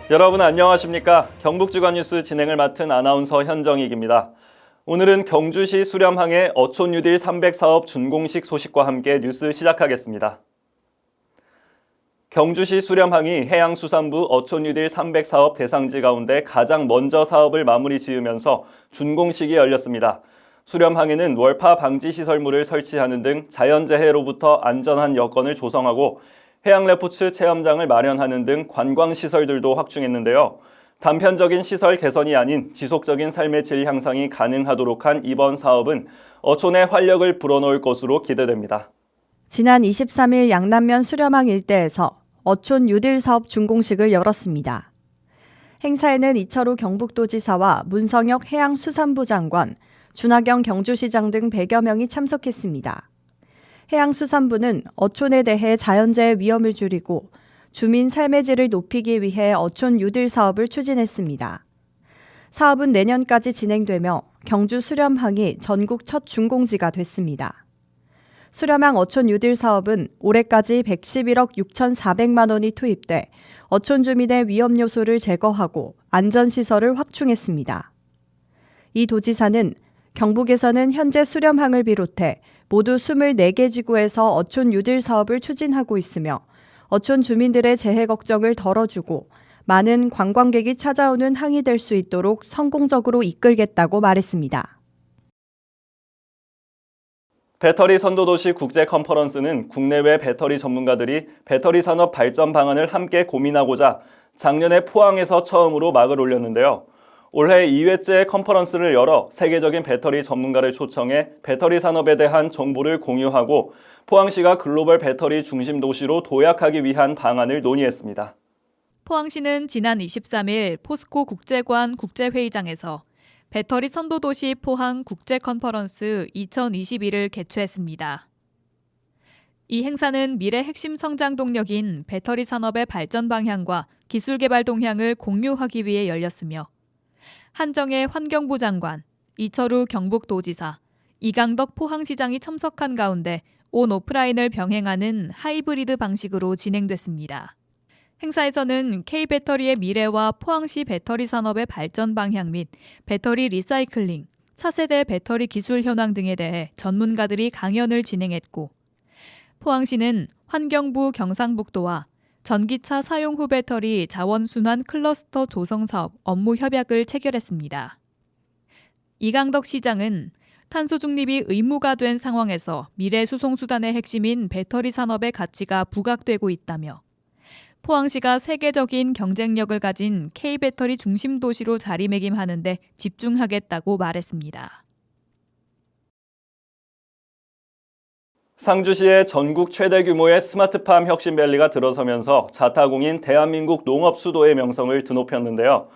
여러분 안녕하십니까? 경북주간뉴스 진행을 맡은 아나운서 현정익입니다. 오늘은 경주시 수렴항의 어촌뉴딜 300사업 준공식 소식과 함께 뉴스 시작하겠습니다. 경주시 수렴항이 해양수산부 어촌뉴딜 300사업 대상지 가운데 가장 먼저 사업을 마무리 지으면서 준공식이 열렸습니다. 수렴항에는 월파 방지 시설물을 설치하는 등 자연재해로부터 안전한 여건을 조성하고 해양레포츠 체험장을 마련하는 등 관광시설들도 확충했는데요. 단편적인 시설 개선이 아닌 지속적인 삶의 질 향상이 가능하도록 한 이번 사업은 어촌에 활력을 불어넣을 것으로 기대됩니다. 지난 23일 양남면 수렴항 일대에서 어촌 뉴딜 사업 준공식을 열었습니다. 행사에는 이철우 경북도지사와 문성혁 해양수산부 장관, 준하경 경주시장 등 100여 명이 참석했습니다. 해양수산부는 어촌에 대해 자연재해 위험을 줄이고 주민 삶의 질을 높이기 위해 어촌 뉴딜 사업을 추진했습니다. 사업은 내년까지 진행되며 경주 수렴항이 전국 첫 준공지가 됐습니다. 수렴항 어촌 뉴딜 사업은 올해까지 111억 6,400만 원이 투입돼 어촌 주민의 위험 요소를 제거하고 안전시설을 확충했습니다. 이 도지사는 경북에서는 현재 수렴항을 비롯해 모두 24개 지구에서 어촌 뉴딜 사업을 추진하고 있으며 어촌 주민들의 재해 걱정을 덜어주고 많은 관광객이 찾아오는 항이 될 수 있도록 성공적으로 이끌겠다고 말했습니다. 배터리 선도도시 국제 컨퍼런스는 국내외 배터리 전문가들이 배터리 산업 발전 방안을 함께 고민하고자 작년에 포항에서 처음으로 막을 올렸는데요. 올해 2회째 컨퍼런스를 열어 세계적인 배터리 전문가를 초청해 배터리 산업에 대한 정보를 공유하고 포항시가 글로벌 배터리 중심 도시로 도약하기 위한 방안을 논의했습니다. 포항시는 지난 23일 포스코 국제관 국제회의장에서 배터리 선도도시 포항 국제 컨퍼런스 2021을 개최했습니다. 이 행사는 미래 핵심 성장 동력인 배터리 산업의 발전 방향과 기술 개발 동향을 공유하기 위해 열렸으며 한정혜 환경부 장관, 이철우 경북도지사, 이강덕 포항시장이 참석한 가운데 온 오프라인을 병행하는 하이브리드 방식으로 진행됐습니다. 행사에서는 K배터리의 미래와 포항시 배터리 산업의 발전 방향 및 배터리 리사이클링, 차세대 배터리 기술 현황 등에 대해 전문가들이 강연을 진행했고, 포항시는 환경부 경상북도와 전기차 사용 후 배터리 자원순환 클러스터 조성 사업 업무 협약을 체결했습니다. 이강덕 시장은 탄소 중립이 의무가 된 상황에서 미래 수송수단의 핵심인 배터리 산업의 가치가 부각되고 있다며 포항시가 세계적인 경쟁력을 가진 K배터리 중심 도시로 자리매김하는 데 집중하겠다고 말했습니다. 상주시에 전국 최대 규모의 스마트팜 혁신밸리가 들어서면서 자타공인 대한민국 농업 수도의 명성을 드높였는데요.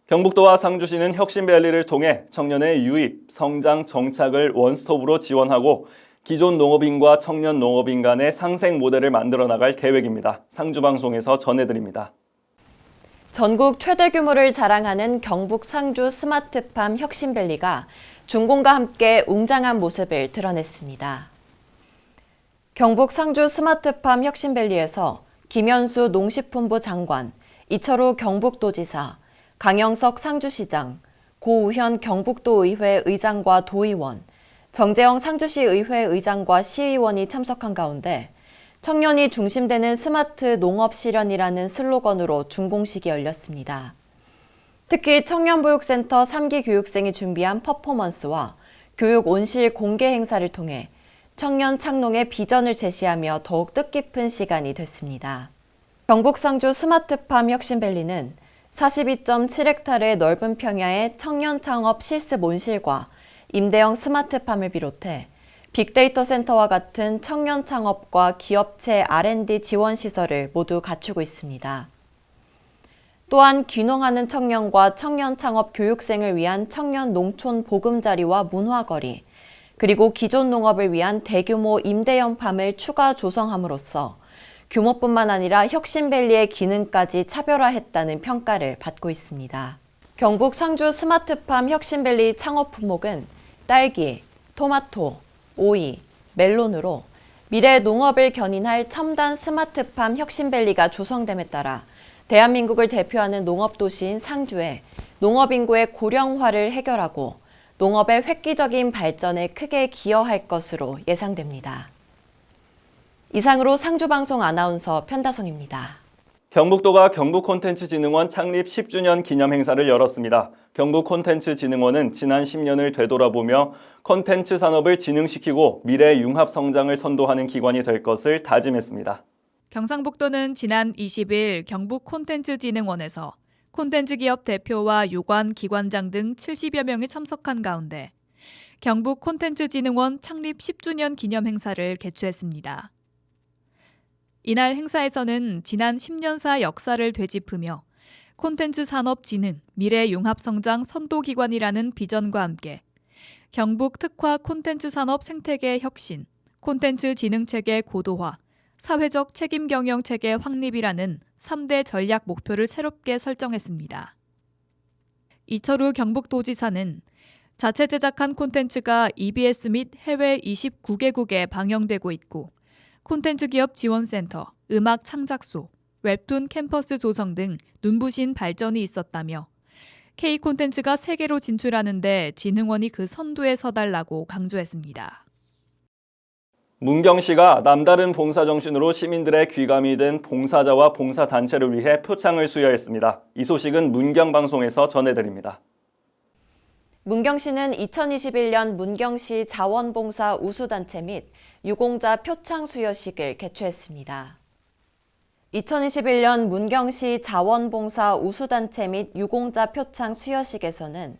경북도와 상주시는 혁신밸리를 통해 청년의 유입, 성장, 정착을 원스톱으로 지원하고 기존 농업인과 청년 농업인 간의 상생 모델을 만들어 나갈 계획입니다. 상주방송에서 전해드립니다. 전국 최대 규모를 자랑하는 경북 상주 스마트팜 혁신밸리가 준공과 함께 웅장한 모습을 드러냈습니다. 경북 상주 스마트팜 혁신밸리에서 김현수 농식품부 장관, 이철우 경북도지사, 강영석 상주시장, 고우현 경북도의회 의장과 도의원, 정재영 상주시의회 의장과 시의원이 참석한 가운데 청년이 중심되는 스마트 농업 실현이라는 슬로건으로 준공식이 열렸습니다. 특히 청년보육센터 3기 교육생이 준비한 퍼포먼스와 교육 온실 공개 행사를 통해 청년 창농의 비전을 제시하며 더욱 뜻깊은 시간이 됐습니다. 경북 상주 스마트팜 혁신밸리는 42.7헥타르의 넓은 평야의 청년 창업 실습 온실과 임대형 스마트팜을 비롯해 빅데이터 센터와 같은 청년 창업과 기업체 R&D 지원 시설을 모두 갖추고 있습니다. 또한 귀농하는 청년과 청년 창업 교육생을 위한 청년 농촌 보금자리와 문화거리, 그리고 기존 농업을 위한 대규모 임대연팜을 추가 조성함으로써 규모뿐만 아니라 혁신밸리의 기능까지 차별화했다는 평가를 받고 있습니다. 경북 상주 스마트팜 혁신밸리 창업 품목은 딸기, 토마토, 오이, 멜론으로 미래 농업을 견인할 첨단 스마트팜 혁신밸리가 조성됨에 따라 대한민국을 대표하는 농업도시인 상주에 농업 인구의 고령화를 해결하고 농업의 획기적인 발전에 크게 기여할 것으로 예상됩니다. 이상으로 상주방송 아나운서 편다송입니다. 경북도가 경북콘텐츠진흥원 창립 10주년 기념 행사를 열었습니다. 경북콘텐츠진흥원은 지난 10년을 되돌아보며 콘텐츠 산업을 진흥시키고 미래 융합 성장을 선도하는 기관이 될 것을 다짐했습니다. 경상북도는 지난 20일 경북콘텐츠진흥원에서 콘텐츠 기업 대표와 유관, 기관장 등 70여 명이 참석한 가운데 경북콘텐츠진흥원 창립 10주년 기념 행사를 개최했습니다. 이날 행사에서는 지난 10년사 역사를 되짚으며 콘텐츠 산업 진흥, 미래 융합 성장 선도기관이라는 비전과 함께 경북 특화 콘텐츠 산업 생태계 혁신, 콘텐츠 진흥체계 고도화, 사회적 책임 경영 체계 확립이라는 3대 전략 목표를 새롭게 설정했습니다. 이철우 경북도지사는 자체 제작한 콘텐츠가 EBS 및 해외 29개국에 방영되고 있고 콘텐츠 기업 지원센터, 음악 창작소, 웹툰 캠퍼스 조성 등 눈부신 발전이 있었다며 K콘텐츠가 세계로 진출하는 데 진흥원이 그 선두에 서달라고 강조했습니다. 문경시가 남다른 봉사정신으로 시민들의 귀감이 된 봉사자와 봉사단체를 위해 표창을 수여했습니다. 이 소식은 문경방송에서 전해드립니다. 문경시는 2021년 문경시 자원봉사 우수단체 및 유공자 표창 수여식을 개최했습니다. 2021년 문경시 자원봉사 우수단체 및 유공자 표창 수여식에서는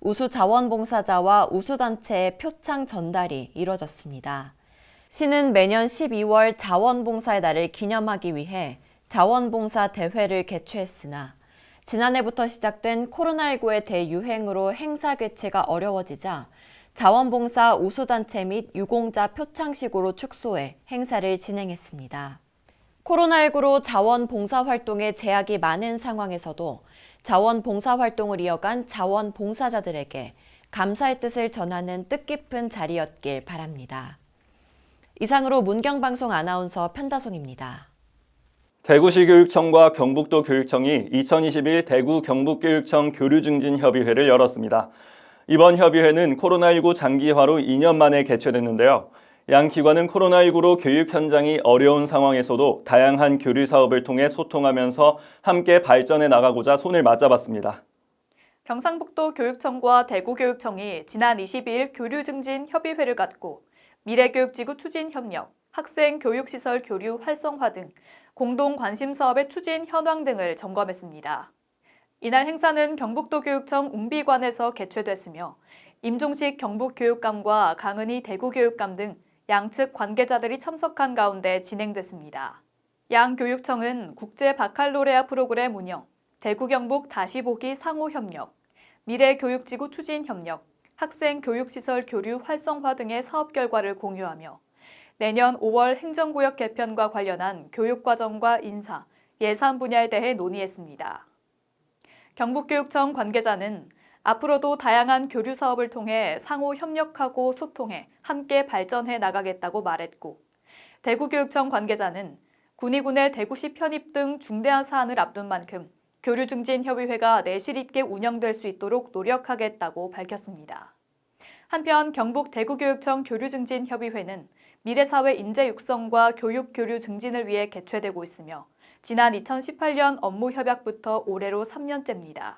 우수자원봉사자와 우수단체의 표창 전달이 이뤄졌습니다. 시는 매년 12월 자원봉사의 날을 기념하기 위해 자원봉사 대회를 개최했으나 지난해부터 시작된 코로나19의 대유행으로 행사 개최가 어려워지자 자원봉사 우수단체 및 유공자 표창식으로 축소해 행사를 진행했습니다. 코로나19로 자원봉사활동에 제약이 많은 상황에서도 자원봉사활동을 이어간 자원봉사자들에게 감사의 뜻을 전하는 뜻깊은 자리였길 바랍니다. 이상으로 문경방송 아나운서 편다송입니다. 대구시 교육청과 경북도 교육청이 2021 대구 경북교육청 교류증진협의회를 열었습니다. 이번 협의회는 코로나19 장기화로 2년 만에 개최됐는데요. 양 기관은 코로나19로 교육 현장이 어려운 상황에서도 다양한 교류 사업을 통해 소통하면서 함께 발전해 나가고자 손을 맞잡았습니다. 경상북도 교육청과 대구교육청이 지난 22일 교류증진 협의회를 갖고 미래교육지구 추진 협력, 학생 교육시설 교류 활성화 등 공동 관심 사업의 추진 현황 등을 점검했습니다. 이날 행사는 경북도 교육청 운비관에서 개최됐으며 임종식 경북교육감과 강은희 대구교육감 등 양측 관계자들이 참석한 가운데 진행됐습니다. 양 교육청은 국제 바칼로레아 프로그램 운영, 대구 경북 다시 보기 상호 협력, 미래교육지구 추진 협력, 학생 교육시설 교류 활성화 등의 사업 결과를 공유하며 내년 5월 행정구역 개편과 관련한 교육과정과 인사, 예산 분야에 대해 논의했습니다. 경북교육청 관계자는 앞으로도 다양한 교류 사업을 통해 상호 협력하고 소통해 함께 발전해 나가겠다고 말했고, 대구교육청 관계자는 군의군의 대구시 편입 등 중대한 사안을 앞둔 만큼 교류증진협의회가 내실 있게 운영될 수 있도록 노력하겠다고 밝혔습니다. 한편 경북 대구교육청 교류증진협의회는 미래사회 인재 육성과 교육 교류 증진을 위해 개최되고 있으며 지난 2018년 업무 협약부터 올해로 3년째입니다.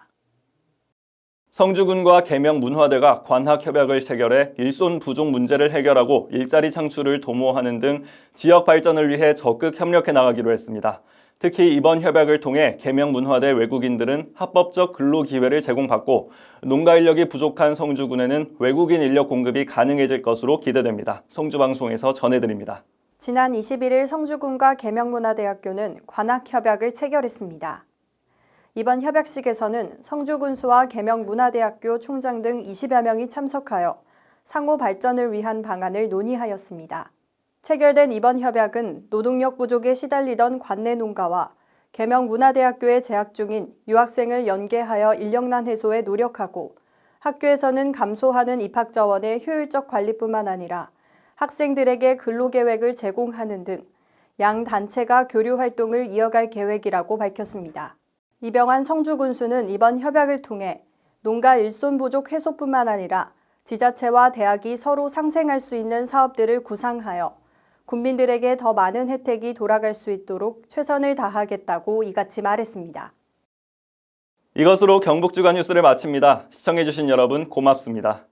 성주군과 계명문화대가 관학협약을 체결해 일손 부족 문제를 해결하고 일자리 창출을 도모하는 등 지역 발전을 위해 적극 협력해 나가기로 했습니다. 특히 이번 협약을 통해 계명문화대 외국인들은 합법적 근로 기회를 제공받고 농가 인력이 부족한 성주군에는 외국인 인력 공급이 가능해질 것으로 기대됩니다. 성주방송에서 전해드립니다. 지난 21일 성주군과 계명문화대학교는 관학협약을 체결했습니다. 이번 협약식에서는 성주군수와 계명문화대학교 총장 등 20여 명이 참석하여 상호 발전을 위한 방안을 논의하였습니다. 체결된 이번 협약은 노동력 부족에 시달리던 관내 농가와 계명문화대학교에 재학 중인 유학생을 연계하여 인력난 해소에 노력하고 학교에서는 감소하는 입학 자원의 효율적 관리뿐만 아니라 학생들에게 근로계획을 제공하는 등 양 단체가 교류 활동을 이어갈 계획이라고 밝혔습니다. 이병환 성주군수는 이번 협약을 통해 농가 일손 부족 해소뿐만 아니라 지자체와 대학이 서로 상생할 수 있는 사업들을 구상하여 국민들에게 더 많은 혜택이 돌아갈 수 있도록 최선을 다하겠다고 이같이 말했습니다. 이것으로 경북주간 뉴스를 마칩니다. 시청해주신 여러분 고맙습니다.